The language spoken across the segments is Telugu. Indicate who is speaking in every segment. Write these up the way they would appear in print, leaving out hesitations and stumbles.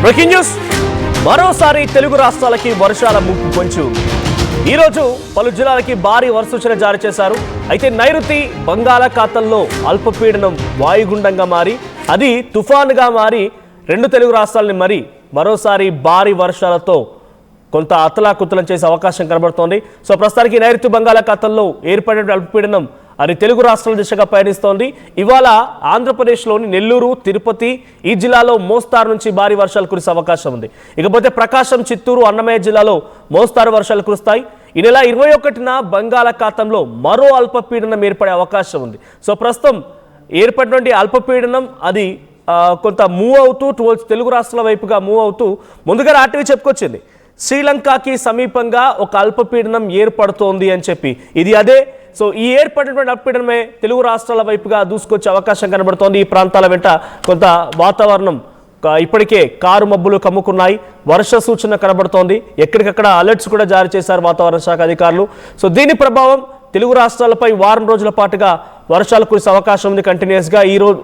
Speaker 1: బ్రేకింగ్ న్యూస్ మరోసారి తెలుగు రాష్ట్రాలకి వర్షాల ముప్పు పొంచి ఉంది. ఈరోజు పలు జిల్లాలకి భారీ వర్ష సూచన జారీ చేశారు. అయితే నైరుతి బంగాళాఖాతంలో అల్పపీడనం వాయుగుండంగా మారి అది తుఫానుగా మారి రెండు తెలుగు రాష్ట్రాలని మరోసారి భారీ వర్షాలతో కొంత అతలాకుతలం చేసే అవకాశం కనబడుతోంది. సో ప్రస్తుతానికి నైరుతి బంగాళాఖాతంలో ఏర్పడిన అల్పపీడనం అది తెలుగు రాష్ట్రాల దిశగా పయనిస్తోంది. ఇవాళ ఆంధ్రప్రదేశ్లోని నెల్లూరు, తిరుపతి ఈ జిల్లాలో మోస్తారు నుంచి భారీ వర్షాలు కురిసే అవకాశం ఉంది. ఇకపోతే ప్రకాశం, చిత్తూరు, అన్నమయ్య జిల్లాలో మోస్తారు వర్షాలు కురుస్తాయి. ఈ నెల 21న బంగాళాఖాతంలో మరో అల్పపీడనం ఏర్పడే అవకాశం ఉంది. సో ప్రస్తుతం ఏర్పడినటువంటి అల్పపీడనం అది కొంత మూవ్ అవుతూ టువర్డ్స్ తెలుగు రాష్ట్రాల వైపుగా మూవ్ అవుతూ ముందుగా ఆర్టీవీ చెప్పుకొచ్చింది శ్రీలంకకి సమీపంగా ఒక అల్పపీడనం ఏర్పడుతోంది అని చెప్పి. ఇది అదే. సో ఈ ఏర్పడినటువంటి అల్పపీడనమే తెలుగు రాష్ట్రాల వైపుగా దూసుకొచ్చే అవకాశం కనబడుతోంది. ఈ ప్రాంతాల వెంట కొంత వాతావరణం ఇప్పటికే కారు మబ్బులు కమ్ముకున్నాయి. వర్ష సూచన కనబడుతోంది. ఎక్కడికక్కడ అలర్ట్స్ కూడా జారీ చేశారు వాతావరణ శాఖ అధికారులు. సో దీని ప్రభావం తెలుగు రాష్ట్రాలపై వారం రోజుల పాటుగా వర్షాలు కురిసే అవకాశం ఉంది. కంటిన్యూస్గా ఈ రోజు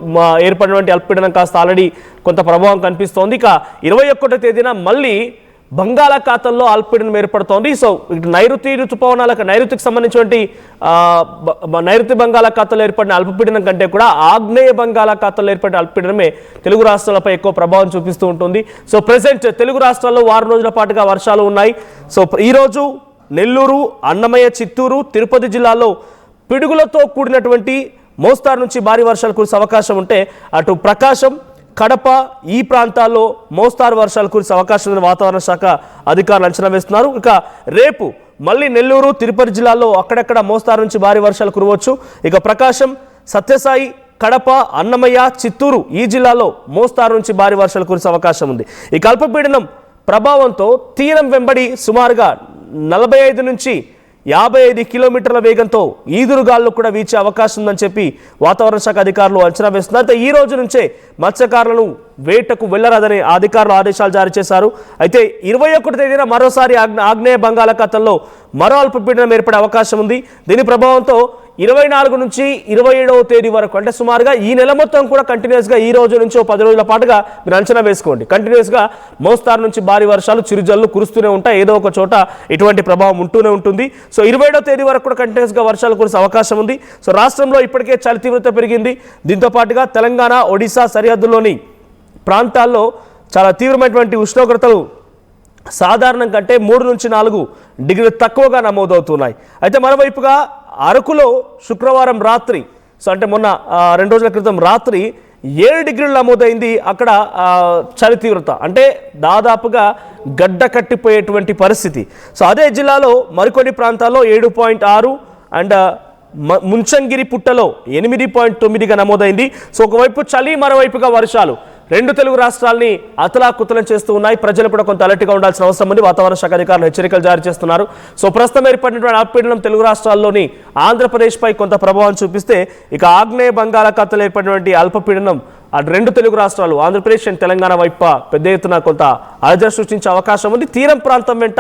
Speaker 1: ఏర్పడినటువంటి అల్పపీడనం కాస్త ఆల్రెడీ కొంత ప్రభావం కనిపిస్తోంది. ఇక 21వ తేదీన మళ్ళీ బంగాళాఖాతంలో అల్పపీడనం ఏర్పడుతోంది. సో నైరుతి ఋతుపవనాలకు నైరుతికి సంబంధించినటువంటి నైరుతి బంగాళాఖాతంలో ఏర్పడిన అల్పపీడనం కంటే కూడా ఆగ్నేయ బంగాళాఖాతంలో ఏర్పడిన అల్పపీడనమే తెలుగు రాష్ట్రాలపై ఎక్కువ ప్రభావం చూపిస్తూ ఉంటుంది. సో ప్రెసెంట్ తెలుగు రాష్ట్రాల్లో వారం రోజుల పాటుగా వర్షాలు ఉన్నాయి. సో ఈరోజు నెల్లూరు, అన్నమయ్య, చిత్తూరు, తిరుపతి జిల్లాలో పిడుగులతో కూడినటువంటి మోస్తారు నుంచి భారీ వర్షాలు కురిసే అవకాశం ఉంటే అటు ప్రకాశం, కడప ఈ ప్రాంతాల్లో మోస్తారు వర్షాలు కురిసే అవకాశం ఉందని వాతావరణ శాఖ అధికారులు అంచనా వేస్తున్నారు. ఇక రేపు మళ్ళీ నెల్లూరు, తిరుపతి జిల్లాలో అక్కడక్కడ మోస్తారు నుంచి భారీ వర్షాలు కురవచ్చు. ఇక ప్రకాశం, సత్యసాయి, కడప, అన్నమయ్య, చిత్తూరు ఈ జిల్లాలో మోస్తారు నుంచి భారీ వర్షాలు కురిసే అవకాశం ఉంది. ఈ అల్పపీడనం ప్రభావంతో తీరం వెంబడి సుమారుగా 45 నుంచి 55 కిలోమీటర్ల వేగంతో ఈదురుగాలు కూడా వీచే అవకాశం ఉందని చెప్పి వాతావరణ శాఖ అధికారులు అంచనా వేస్తున్నారు. అయితే ఈ రోజు నుంచే మత్స్యకారులను వేటకు వెళ్లరాదని అధికారులు ఆదేశాలు జారీ చేశారు. అయితే 21వ తేదీన మరోసారి ఆగ్నేయ బంగాళాఖాతంలో మరో అల్పపీడనం ఏర్పడే అవకాశం ఉంది. దీని ప్రభావంతో 24 నుంచి 27వ తేదీ వరకు అంటే సుమారుగా ఈ నెల మొత్తం కూడా కంటిన్యూస్గా ఈ రోజు నుంచి 10 రోజుల పాటుగా మీరు అంచనా వేసుకోండి. కంటిన్యూస్గా మోస్తారు నుంచి భారీ వర్షాలు, చిరుజల్లు కురుస్తూనే ఉంటాయి. ఏదో ఒక చోట ఇటువంటి ప్రభావం ఉంటూనే ఉంటుంది. సో 27వ తేదీ వరకు కూడా కంటిన్యూస్గా వర్షాలు కురిసే అవకాశం ఉంది. సో రాష్ట్రంలో ఇప్పటికే చలి తీవ్రత పెరిగింది. దీంతో పాటుగా తెలంగాణ, ఒడిశా సరిహద్దుల్లోని ప్రాంతాల్లో చాలా తీవ్రమైనటువంటి ఉష్ణోగ్రతలు సాధారణం కంటే 3 నుంచి 4 డిగ్రీలు తక్కువగా నమోదవుతున్నాయి. అయితే మరోవైపుగా అరకులో శుక్రవారం రాత్రి, సో అంటే మొన్న 2 రోజుల క్రితం రాత్రి 7 డిగ్రీలు నమోదైంది. అక్కడ చలి తీవ్రత అంటే దాదాపుగా గడ్డ కట్టిపోయేటువంటి పరిస్థితి. సో అదే జిల్లాలో మరికొన్ని ప్రాంతాల్లో 7.6 అండ్ ముంచంగిరి పుట్టలో 8.9గా నమోదైంది. సో ఒకవైపు చలి, మరోవైపుగా వర్షాలు రెండు తెలుగు రాష్ట్రాలని అతలాకుతలం చేస్తూ ఉన్నాయి. ప్రజలు కూడా కొంత అలర్ట్గా ఉండాల్సిన అవసరం ఉంది. వాతావరణ శాఖ అధికారులు హెచ్చరికలు జారీ చేస్తున్నారు. సో ప్రస్తుతం ఏర్పడినటువంటి అల్పపీడనం తెలుగు రాష్ట్రాల్లోని ఆంధ్రప్రదేశ్పై కొంత ప్రభావం చూపిస్తే ఇక ఆగ్నేయ బంగాళాఖాతంలో ఏర్పడినటువంటి అల్పపీడనం అటు రెండు తెలుగు రాష్ట్రాలు ఆంధ్రప్రదేశ్ అండ్ తెలంగాణ వైపు పెద్ద ఎత్తున కొంత అలజడి సృష్టించే అవకాశం ఉంది. తీరం ప్రాంతం వెంట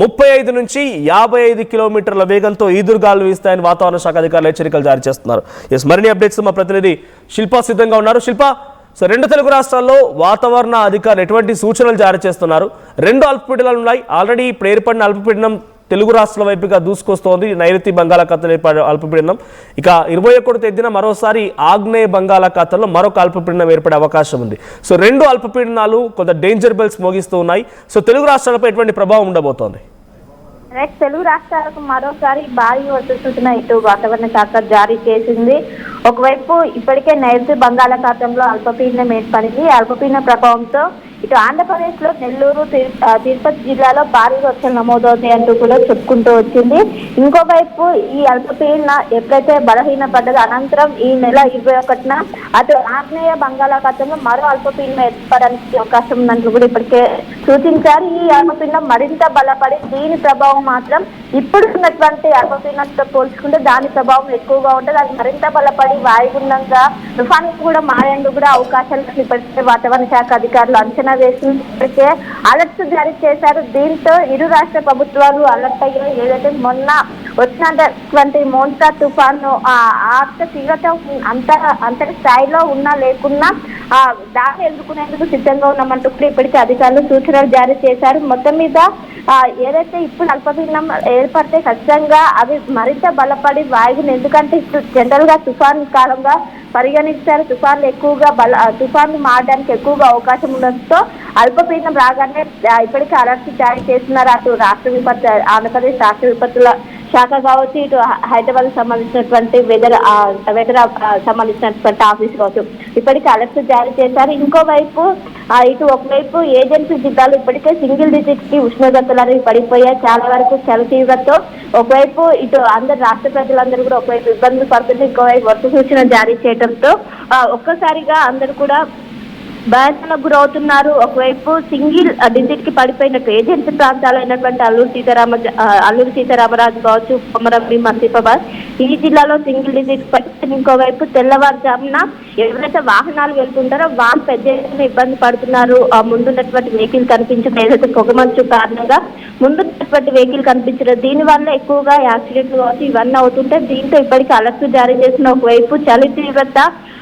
Speaker 1: 35 నుంచి 55 కిలోమీటర్ల వేగంతో ఈదురుగాలు వీస్తాయని వాతావరణ శాఖ అధికారులు హెచ్చరికలు జారీ చేస్తున్నారు. మరిన్ని అప్డేట్స్ మా ప్రతినిధి శిల్ప సిద్ధంగా ఉన్నారు. శిల్ప, సో రెండు తెలుగు రాష్ట్రాల్లో వాతావరణ అధికారులు ఎటువంటి సూచనలు జారీ చేస్తున్నారు? రెండు అల్పపీడనాలు ఉన్నాయి. ఆల్రెడీ ఇప్పుడు ఏర్పడిన అల్పపీడనం తెలుగు రాష్ట్రాల వైపుగా దూసుకొస్తోంది. నైరుతి బంగాళాఖాతంలో ఏర్పడిన అల్పపీడనం ఇక 21వ తేదీన మరోసారి ఆగ్నేయ బంగాళాఖాతంలో మరొక అల్పపీడనం ఏర్పడే అవకాశం ఉంది. సో రెండు అల్పపీడనాలు కొంత డేంజర్ బెల్స్ మోగిస్తూ ఉన్నాయి. సో తెలుగు రాష్ట్రాలపై ఎటువంటి ప్రభావం ఉండబోతోంది?
Speaker 2: తెలుగు రాష్ట్రాలకు మరోసారి భారీ వర్ష సూచన ఇటు వాతావరణ శాఖ జారీ చేసింది. ఒకవైపు ఇప్పటికే నైరుతి బంగాళాఖాతంలో అల్పపీడనం ఏర్పడింది. అల్పపీడన ప్రభావంతో ఇటు ఆంధ్రప్రదేశ్ లో నెల్లూరు, తిరుపతి జిల్లాలో భారీ వర్షాలు నమోదవుతాయి అంటూ కూడా చెప్పుకుంటూ వచ్చింది. ఇంకోవైపు ఈ అల్పపీడన ఎప్పుడైతే బలహీనపడ్డదో అనంతరం ఈ నెల 21న అటు ఆగ్నేయ బంగాళాఖాతంలో మరో అల్పపీడనం ఏర్పడడానికి అవకాశం ఉందంటూ కూడా ఇప్పటికే సూచించారు. ఈ అల్పపీడనం మరింత బలపడి దీని ప్రభావం మాత్రం ఇప్పుడు ఉన్నటువంటి అల్పపీడనంతో పోల్చుకుంటే దాని ప్రభావం ఎక్కువగా ఉంటుంది. అది మరింత బలపడి వాయుగుండంగా తుఫాను కూడా మారేందుకు కూడా అవకాశాలు ఇప్పటికే వాతావరణ శాఖ అధికారులు అంచనా వేసి ఇప్పటికే అలర్ట్స్ జారీ చేశారు. దీంతో ఇరు రాష్ట్ర ప్రభుత్వాలు అలర్ట్ అయ్యాయి. ఏదైతే మొన్న వచ్చినటువంటి మోంతా తుఫాను అంత తీవ్రత అంతటి స్థాయిలో ఉన్నా లేకున్నా దాన్ని ఎదుర్కొనేందుకు సిద్ధంగా ఉన్నామంటూ కూడా ఇప్పటికే అధికారులు సూచనలు జారీ చేశారు. మొత్తం మీద ఏదైతే ఇప్పుడు అల్పపీడనం ఏర్పడితే ఖచ్చితంగా అవి మరింత బలపడి వాయువుని, ఎందుకంటే ఇప్పుడు జనరల్ గా తుఫాన్ కాలంగా పరిగణిస్తారు. తుఫాన్లు ఎక్కువగా తుఫాన్లు మారడానికి ఎక్కువగా అవకాశం ఉండడంతో అల్పపీడనం రాగానే ఇప్పటికే అలర్ట్ జారీ చేస్తున్నారు. అటు రాష్ట్ర విపత్తు ఆంధ్రప్రదేశ్ రాష్ట్ర విపత్తుల శాఖ కావచ్చు, ఇటు హైదరాబాద్ సంబంధించినటువంటి వెదర్ సంబంధించినటువంటి ఆఫీస్ కావచ్చు, ఇప్పటికే అలర్ట్ జారీ చేశారు. ఇంకోవైపు ఇటు ఒకవైపు ఏజెన్సీ జిల్లాలు ఇప్పటికే సింగిల్ డిజిట్ కి ఉష్ణోగ్రతలు అనేవి పడిపోయాయి. చాలా వరకు చలి తీవ్రతో ఒకవైపు ఇటు అందరు రాష్ట్ర ప్రజలందరూ కూడా ఒకవైపు ఇబ్బందులు పడుతుంది, ఇంకోవైపు వర్ష సూచన జారీ చేయడంతో ఒక్కసారిగా అందరూ కూడా భయాందోళనకు గురవుతున్నారు. ఒకవైపు సింగిల్ డిజిట్ కి పడిపోయినట్టు ఏజెన్సీ ప్రాంతాలైనటువంటి అల్లూరు సీతారామరాజు కావచ్చు, కొమరంభి, మసీఫాబాద్ ఈ జిల్లాలో సింగిల్ డిజిట్ పడిపోయింది. ఇంకోవైపు తెల్లవారుజామున ఎవరైతే వాహనాలు వెళ్తుంటారో వాళ్ళు పెద్ద ఎత్తున ఇబ్బంది పడుతున్నారు. ముందున్నటువంటి వెహికల్ కనిపించడం, ఏదైతే పొగమంచు కారణంగా ముందున్నటువంటి వెహికల్ కనిపించడం, దీని వల్ల ఎక్కువగా యాక్సిడెంట్లు కావచ్చు ఇవన్నీ అవుతుంటే దీంతో ఇప్పటికీ అలర్ట్ జారీ చేసిన ఒకవైపు చలి తీవ్రత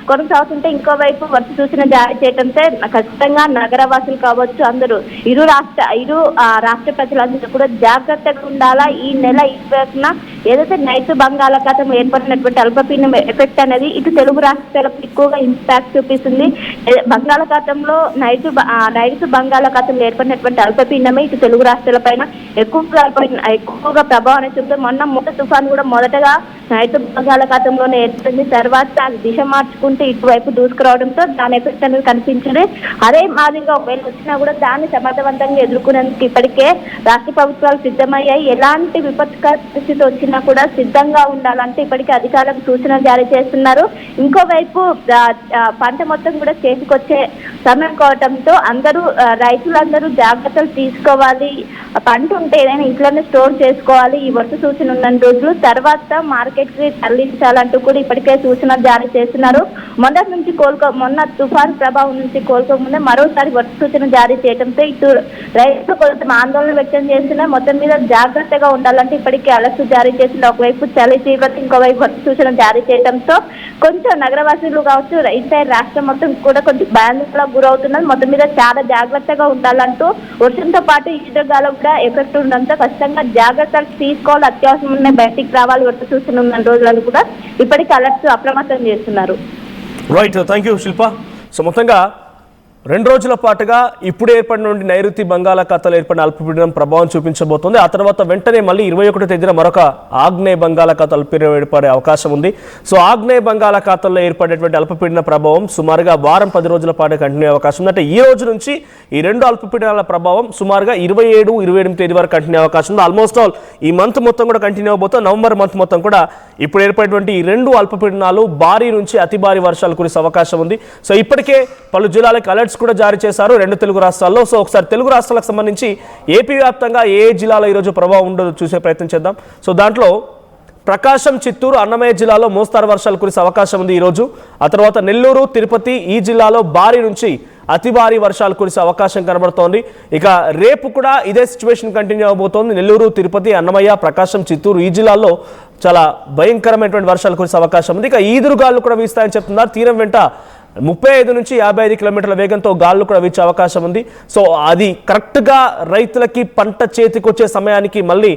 Speaker 2: కొనసాగుతుంటే ఇంకోవైపు వర్ష సూచన జారీ చేయడంతో ఖచ్చితంగా నగరవాసులు కావచ్చు అందరూ ఇరు రాష్ట్ర ప్రజలందరూ కూడా జాగ్రత్తగా ఉండాలా. ఈ నెల 20న ఏదైతే నైరుతి బంగాళాఖాతం ఏర్పడినటువంటి అల్పపీడనం ఎఫెక్ట్ అనేది ఇటు తెలుగు రాష్ట్రాలకు ఎక్కువగా ఇంపాక్ట్ చూపిస్తుంది. బంగాళాఖాతంలో నైరుతి బంగాళాఖాతంలో ఏర్పడినటువంటి అల్పపీడనమే ఇటు తెలుగు రాష్ట్రాల పైన ఎక్కువగా ప్రభావం అనేది చూపుతుంది. మొన్న తుఫాను కూడా మొదటగా నైరుతి బంగాళాఖాతంలోనే ఏర్పడింది. తర్వాత అది దిశ మార్చుకుంటూ ఇటువైపు దూసుకురావడంతో దాని ఎఫెక్ట్ అనేది కనిపించింది. అదే మాదిరిగా ఒకవేళ వచ్చినా కూడా దాన్ని సమర్థవంతంగా ఎదుర్కొనేందుకు ఇప్పటికే రాష్ట్ర ప్రభుత్వాలు సిద్ధమయ్యాయి. ఎలాంటి విపత్కర పరిస్థితి వచ్చినా కూడా సిద్ధంగా ఉండాలంటే ఇప్పటికే అధికారులకు సూచనలు జారీ చేస్తున్నారు. ఇంకోవైపు పంట మొత్తం కూడా చేతికొచ్చే సమయం కావడంతో రైతులందరూ జాగ్రత్తలు తీసుకోవాలి. పంట ఉంటే ఏదైనా ఇంట్లోనే స్టోర్ చేసుకోవాలి ఈ వర్ష సూచన ఉన్న రోజులు. తర్వాత మార్కెట్ కి తరలించాలంటూ కూడా ఇప్పటికే సూచనలు జారీ చేస్తున్నారు. మొన్న తుఫాను ప్రభావం నుంచి కోలుకోకముందే మరోసారి వర్ష సూచన జారీ చేయడంతో ఇటు రైతులు కొంచెం ఆందోళన వ్యక్తం చేస్తున్నా మొత్తం మీద జాగ్రత్తగా ఉండాలంటే ఇప్పటికే అలర్ట్ జారీ చేసిన ఒకవైపు చలి తీవ్రత, ఇంకోవైపు వర్ష సూచన జారీ చేయడంతో కొంచెం నగరవాసులు కావచ్చు ఎంటైర్ రాష్ట్రం మొత్తం కూడా కొంచెం భయాందోళనకు గురవుతున్నది. మొత్తం మీద చాలా జాగ్రత్తగా ఉండాలంటూ వర్షంతో పాటు ఈదురుగాలు కూడా ఎఫెక్ట్ ఉండడంతో ఖచ్చితంగా జాగ్రత్తలు తీసుకోవాలి. అత్యవసరం ఉన్న బయటికి రావాలి వర్ష సూచన ఉన్న రోజులను కూడా ఇప్పటికీ అలర్ట్స్ అప్రమత్తం చేస్తున్నారు.
Speaker 1: Right, thank you Shilpa. So మొత్తంగా 2 రోజుల పాటుగా ఇప్పుడు ఏర్పడిన నైరుతి బంగాళాఖాతంలో ఏర్పడిన అల్పపీడనం ప్రభావం చూపించబోతోంది. ఆ తర్వాత వెంటనే మళ్ళీ 21వ తేదీన మరొక ఆగ్నేయ బంగాళాఖాతం అల్పపీడనం ఏర్పడే అవకాశం ఉంది. సో ఆగ్నేయ బంగాళాఖాతంలో ఏర్పడేటువంటి అల్పపీడన ప్రభావం సుమారుగా వారం 10 రోజుల పాటు కంటిన్యూ అవకాశం ఉంది. అంటే ఈ రోజు నుంచి ఈ 2 అల్పపీడనాల ప్రభావం సుమారుగా 27, 28 తేదీ వరకు కంటిన్యూ అవకాశం ఉంది. ఆల్మోస్ట్ ఆల్ ఈ మంత్ మొత్తం కూడా కంటిన్యూ అవబోతుంది. నవంబర్ మంత్ మొత్తం కూడా ఇప్పుడు ఏర్పడేటువంటి ఈ 2 అల్పపీడనాలు భారీ నుంచి అతి భారీ వర్షాలు కురిసే అవకాశం ఉంది. సో ఇప్పటికే పలు జిల్లాలకు అలర్ట్స్ కూడా జారీ చేశారు 2 తెలుగు రాష్ట్రాల్లో. సో ఒకసారి తెలుగు రాష్ట్రాలకు సంబంధించి ఏపీ వ్యాప్తంగా ఏ జిల్లాలో ఈరోజు ప్రభావం ఉండదో చూసే ప్రయత్నం చేద్దాం. సో దాంట్లో ప్రకాశం, చిత్తూరు, అన్నమయ్య జిల్లాలో మోస్తారు వర్షాలు కురిసే అవకాశం ఉంది ఈరోజు. ఆ తర్వాత నెల్లూరు, తిరుపతి ఈ జిల్లాలో భారీ నుంచి అతి భారీ వర్షాలు కురిసే అవకాశం కనబడుతోంది. ఇక రేపు కూడా ఇదే సిచ్యువేషన్ కంటిన్యూ అవబోతోంది. నెల్లూరు, తిరుపతి, అన్నమయ్య, ప్రకాశం, చిత్తూరు ఈ జిల్లాల్లో చాలా భయంకరమైనటువంటి వర్షాలు కురిసే అవకాశం ఉంది. ఇక ఈదురుగాలు కూడా వీస్తాయని చెప్తున్నారు. తీరం వెంట 35 నుంచి 55 కిలోమీటర్ల వేగంతో గాలులు కూడా వీచే అవకాశం ఉంది. సో అది కరెక్ట్గా రైతులకి పంట చేతికొచ్చే సమయానికి మళ్ళీ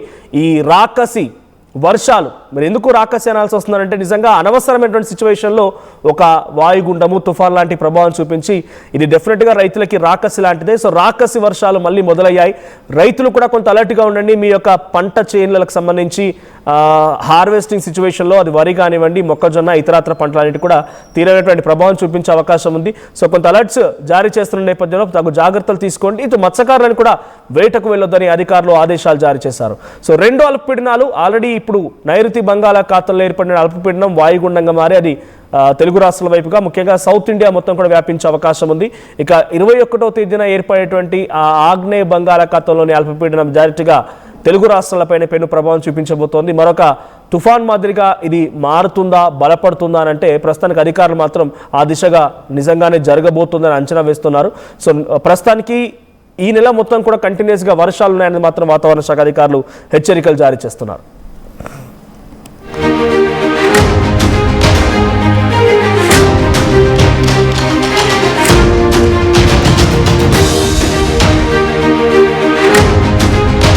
Speaker 1: ఈ రాకసి వర్షాలు మరి ఎందుకు రాకసి అనాల్సి వస్తుందంటే నిజంగా అనవసరమైనటువంటి సిచ్యువేషన్లో ఒక వాయుగుండము, తుఫాన్ లాంటి ప్రభావం చూపించి ఇది డెఫినెట్గా రైతులకి రాకసి లాంటిదే. సో రాకసి వర్షాలు మళ్ళీ మొదలయ్యాయి. రైతులు కూడా కొంత అలర్ట్గా ఉండండి. మీ యొక్క పంట చేనులకు సంబంధించి హార్వెస్టింగ్ సిచ్యువేషన్లో అది వరి కానివ్వండి, మొక్కజొన్న, ఇతరత్ర పంటలన్నిటి కూడా తీరమైనటువంటి ప్రభావం చూపించే అవకాశం ఉంది. సో కొంత అలర్ట్స్ జారీ చేస్తున్న నేపథ్యంలో తగు జాగ్రత్తలు తీసుకోండి. ఇటు మత్స్యకారులను కూడా వేటకు వెళ్ళొద్దని అధికారులు ఆదేశాలు జారీ చేశారు. సో 2 అల్పపీడనాలు ఆల్రెడీ ఇప్పుడు నైరుతి బంగాళాఖాతంలో ఏర్పడిన అల్పపీడనం వాయుగుండంగా మారి అది తెలుగు రాష్ట్రాల వైపుగా ముఖ్యంగా సౌత్ ఇండియా మొత్తం కూడా వ్యాపించే అవకాశం ఉంది. ఇక 21వ తేదీన ఏర్పడేటువంటి ఆ ఆగ్నేయ బంగాళాఖాతంలోని అల్పపీడనం డైరెక్ట్గా తెలుగు రాష్ట్రాలపైన పెను ప్రభావం చూపించబోతోంది. మరొక తుఫాన్ మాదిరిగా ఇది మారుతుందా, బలపడుతుందా అని అంటే ప్రస్తుతానికి అధికారులు మాత్రం ఆ దిశగా నిజంగానే జరగబోతుందని అంచనా వేస్తున్నారు. సో ప్రస్తుతానికి ఈ నెల మొత్తం కూడా కంటిన్యూస్గా వర్షాలు ఉన్నాయని మాత్రం వాతావరణ శాఖ అధికారులు హెచ్చరికలు జారీ చేస్తున్నారు.